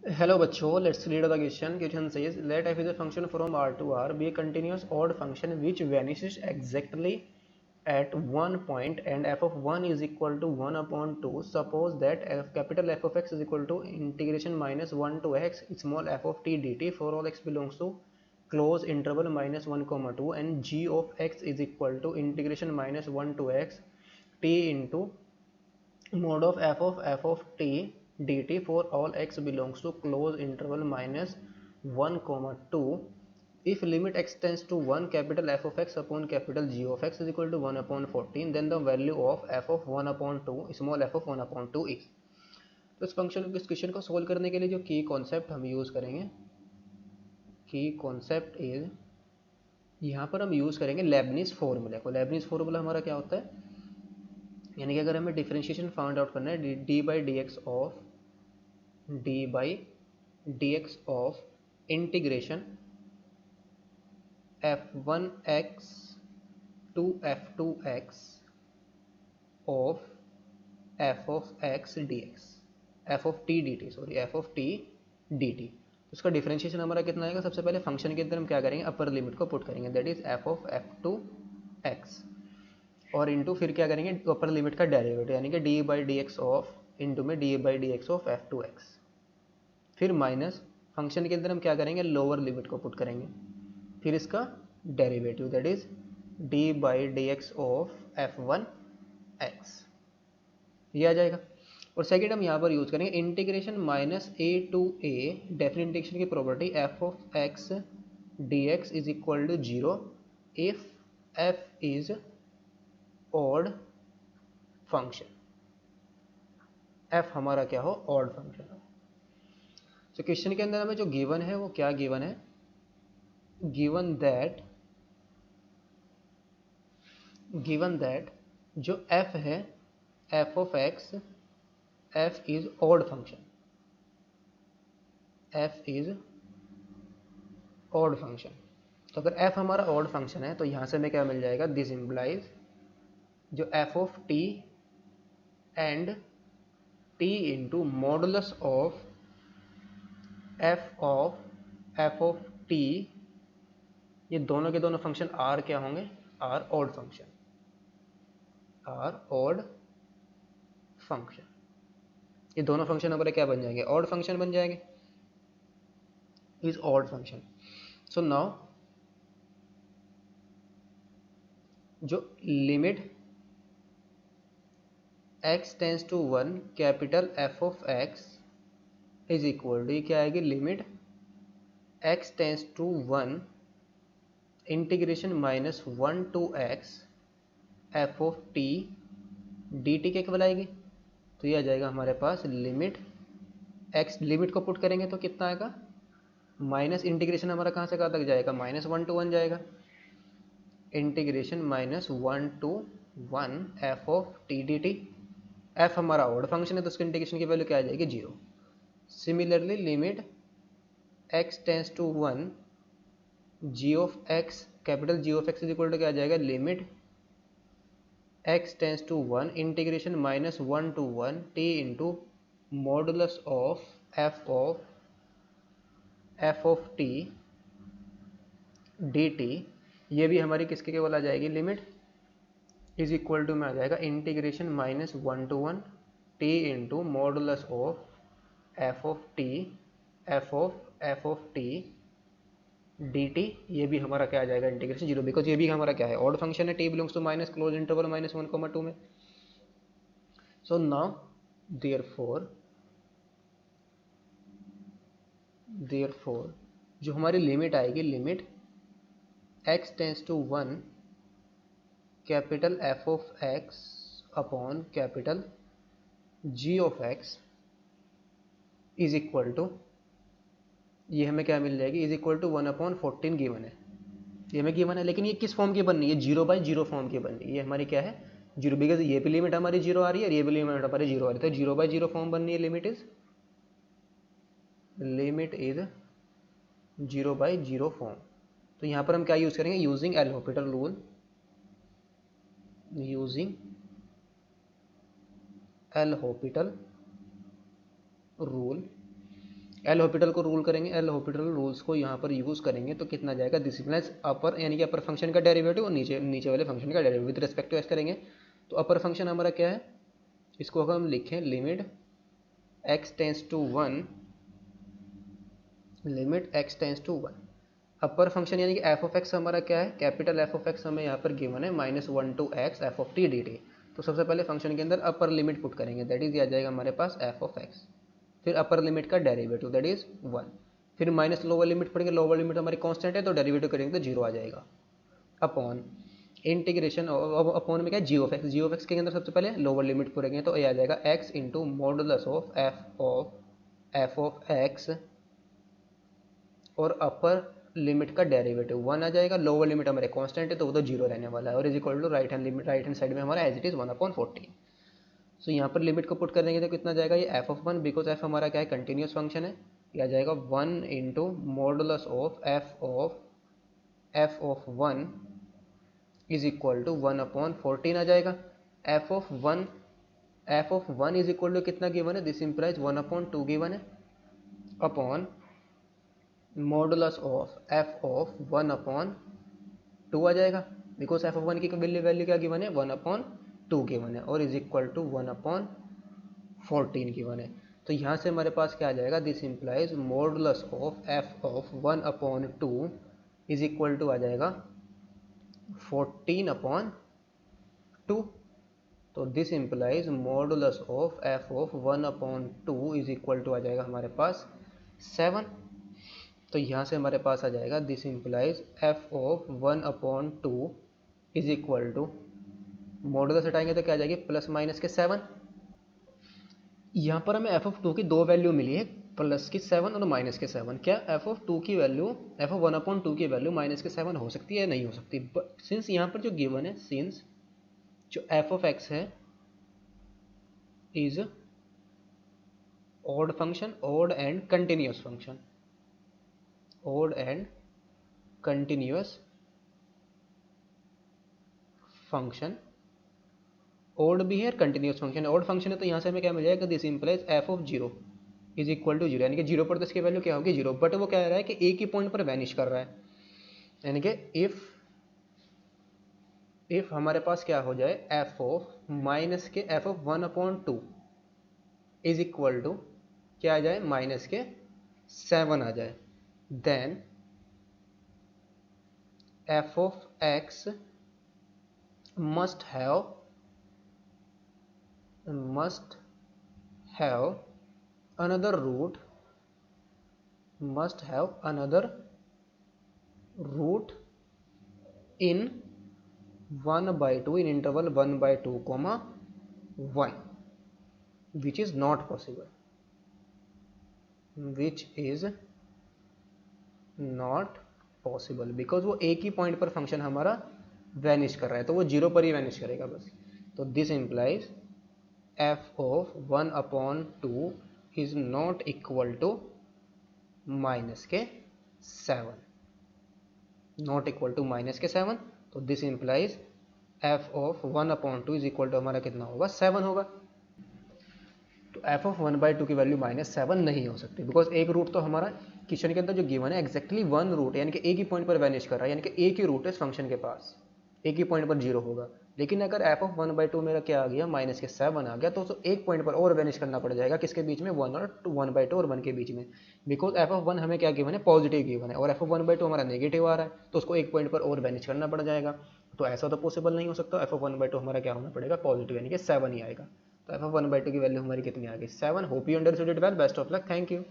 Hello बच्चों, let's read the question. Question says let f is a function from R to R be a continuous odd function which vanishes exactly at one point and f of 1 is equal to 1 upon 2. Suppose that capital F of x is equal to integration minus 1 to x small f of t dt for all x belongs to close interval minus 1 comma 2 and g of x is equal to integration minus 1 to x t into mod of f of t dt for all x belongs to close interval minus 1 comma 2. If limit x tends to 1 capital F of x upon capital G of x is equal to 1 upon 14 then the value of f of 1 upon 2 small f of 1 upon 2 is। तो इस question को solve करने के लिए जो की concept हम use करेंगे, की कॉन्सेप्ट इज यहाँ पर हम यूज़ करेंगे लेबनिज फॉर्मूला को। लेबनिज फॉर्मूला हमारा क्या होता है, यानी कि अगर हमें डिफरेंशिएशन फाइंड आउट करना है D by d x of integration f1x to f2x of f of x dx f of t dt sorry f of t dt। तो उसका डिफरेंशिएशन हमारा कितना आएगा, सबसे पहले फंक्शन के अंदर हम क्या करेंगे, अपर लिमिट को पुट करेंगे that is f of f2x और इंटू फिर क्या करेंगे अपर लिमिट का डेरिवेटिव यानी कि d by d x of into में d by d x of f2x, फिर माइनस फंक्शन के अंदर हम क्या करेंगे लोअर लिमिट को पुट करेंगे फिर इसका derivative that is D by d x of f1x, ये आ जाएगा। और सेकेंड हम यहाँ पर यूज करेंगे integration minus a to a definite integration की property f of x d x is equal to zero if f is odd function, f हमारा क्या हो ऑड फंक्शन हो। तो क्वेश्चन के अंदर हमें जो गिवन है वो क्या गिवन है, गिवन दैट जो f है f of x f is odd function, f is odd function. तो अगर f हमारा ऑड फंक्शन है तो यहाँ से हमें क्या मिल जाएगा, दिस इम्प्लाइज जो f of t and t into modulus of f of t, ये दोनों के दोनों फंक्शन r क्या होंगे, r odd function, r odd function. ये दोनों फंक्शन हमारे क्या बन जाएंगे, ऑड फंक्शन बन जाएंगे, is odd function. So now जो limit x tends to 1 capital f of x is equal to क्या आएगी, limit x tends to 1 integration minus 1 to x f of t dt के केवल आएगी। तो ये आ जाएगा हमारे पास लिमिट x, लिमिट को पुट करेंगे तो कितना आएगा, माइनस इंटीग्रेशन हमारा कहाँ से कहाँ तक जाएगा, माइनस 1 टू 1 जाएगा, integration minus 1 to 1 f of t dt। f हमारा ऑड फंक्शन है तो उसके इंटीग्रेशन की वैल्यू क्या आ जाएगी, zero. Similarly limit x tends to 1 g of x capital g of x is equal to क्या आ जाएगा, limit x tends to 1 integration minus 1 to 1 t into modulus of f of t dt, ये भी हमारी किसके केवल आ जाएगी, limit is equal to में आ जाएगा integration minus 1 to 1 t into modulus of f of t dt, ये भी हमारा क्या आ जाएगा, इंटीग्रेशन जीरो, बिकॉज ये भी हमारा क्या है ऑड फंक्शन है, t belongs to minus close interval minus 1 में। सो नाउ देयरफॉर जो हमारी लिमिट आएगी, limit x tends to 1 capital f of x upon capital g of x is equal to, ये हमें क्या मिल जाएगी, is equal to 1 upon 14 given है, ये हमें गिवन है, लेकिन ये किस फॉर्म की बन रही है, जीरो बाई जीरो फॉर्म की बन रही है। ये हमारी क्या है, जीरो, बिकॉज ये भी लिमिट हमारी जीरो आ रही है और ये भी लिमिट हमारी जीरो आ रही है, तो जीरो बाई जीरो फॉर्म बन रही है, limit is zero by zero form. तो यहाँ पर हम क्या यूज करेंगे, using L Hôpital rule, using L Hôpital rule L Hôpital को रूल करेंगे, एल हॉपिटल रूल्स को यहाँ पर यूज़ करेंगे तो कितना जाएगा, दिस इम्प्लाइज अपर यानी कि अपर फंक्शन का डेरिवेटिव और नीचे वाले फंक्शन का derivative with respect to x करेंगे। तो अपर फंक्शन हमारा क्या है, इसको अगर हम लिखें limit x tends to 1, limit x tends to 1, upper function यानी कि एफ ऑफ एक्स हमारा क्या है, कैपिटल एफ ऑफ एक्स हमें यहाँ पर गिवन है -1 to x F of T D T. तो सबसे पहले फंक्शन के अंदर अपर लिमिट पुट करेंगे, दैट इज आ जाएगा हमारे पास एफ ऑफ एक्स, फिर अपर लिमिट का डेरिवेटिव दैट इज 1, फिर माइनस लोअर लिमिट पड़ेंगे, लोअर लिमिट हमारी कांस्टेंट है तो डेरिवेटिव करेंगे तो 0 आ जाएगा, अपॉन इंटीग्रेशन अपॉन में क्या है g of x, g of x के अंदर सबसे पहले लोअर लिमिट पड़ेंगे तो ये आ जाएगा x into modulus of f of x और अपर लिमिट का डेरिवेटिव 1 आ जाएगा, लोअर लिमिट हमारे कांस्टेंट है तो वो तो 0 रहने वाला है, और is equal to right hand side में हमारा एज इट इज 1/14। सो यहाँ पर लिमिट को पुट कर देंगे तो कितना जाएगा, ये एफ ऑफ 1, बिकॉज एफ हमारा क्या है कंटिन्यूस फंक्शन है, यह आ जाएगा 1 into modulus of f of 1 is equal to 1/14 आ जाएगा। F of 1 is equal to कितना गिवन है, दिस इम्प्लाइज 1/2 गिवन है, upon modulus of f of 1/2 आ जाएगा, बिकॉज एफ ऑफ 1 की वैल्यू क्या गिवन है 1/2 गिवन है, और इज इक्वल टू 1/14 गिवन है। तो यहाँ से हमारे पास क्या आ जाएगा, this implies modulus of f of 1/2 is equal to आ जाएगा 14/2। तो this implies modulus of f of 1/2 is equal to आ जाएगा हमारे पास 7। तो यहाँ से हमारे पास आ जाएगा this implies f of 1/2 is equal to modulus हटाएंगे तो क्या आ जाएगी प्लस माइनस के 7। यहाँ पर हमें एफ ऑफ 2 की दो वैल्यू मिली है, प्लस की 7 और माइनस के 7। क्या एफ ऑफ 2 की वैल्यू, एफ ऑफ 1/2 की वैल्यू माइनस के 7 हो सकती है, नहीं हो सकती, सिंस यहाँ पर जो गिवन है, सिंस जो एफ ऑफ एक्स है is odd function, odd and continuous function, odd and continuous function, odd भी है कंटिन्यूस फंक्शन, odd फंक्शन है तो यहाँ से हमें क्या मिल जाएगा, this implies F of 0 is equal to 0, यानी कि 0 पर तो इसकी वैल्यू क्या होगी 0, बट वो कह रहा है कि एक ही पॉइंट पर वैनिश कर रहा है, यानी कि इफ हमारे पास क्या हो जाए F of minus K F of 1/2 is equal to क्या आ जाए माइनस के 7 आ जाए, then f of x must have another root, in 1/2 in interval 1/2, 1, which is not possible, because वो एक ही पॉइंट पर फंक्शन हमारा वैनिश कर रहा है तो वो 0 पर ही वैनिश करेगा बस। तो this implies F of 1/2 is not equal to minus K 7, not equal to minus K 7। तो this implies F of 1/2 is equal to हमारा कितना होगा 7 होगा। तो एफ ऑफ 1/2 की वैल्यू -7 नहीं हो सकती, बिकॉज एक रूट तो हमारा क्वेश्चन के अंदर जो गिवन है एक्जैक्टली 1 रूट, यानी कि एक ही पॉइंट पर वैनिश कर रहा है, यानी कि एक ही रूट है इस फंक्शन के पास, एक ही पॉइंट पर 0 होगा। लेकिन अगर एफ ऑफ 1/2 मेरा क्या आ गया -7 आ गया, तो उसको एक पॉइंट पर और वैनिश करना पड़ जाएगा, किसके बीच में 1/2 और 1 के बीच में, बिकॉज एफ ऑफ 1 हमें क्या गिवन है पॉजिटिव गिवन है, और एफ ऑफ 1/2 हमारा नेगेटिव आ रहा है, तो उसको एक पॉइंट पर और वैनिश करना पड़ जाएगा। तो ऐसा तो पॉसिबल नहीं हो सकता, एफ ऑफ 1/2 हमारा क्या होना पड़ेगा पॉजिटिव, यानी कि 7 ही आएगा। तो एफ ऑफ 1/2 की वैल्यू हमारी कितनी आ गई 7। Hope you understood it well, best of luck, thank you.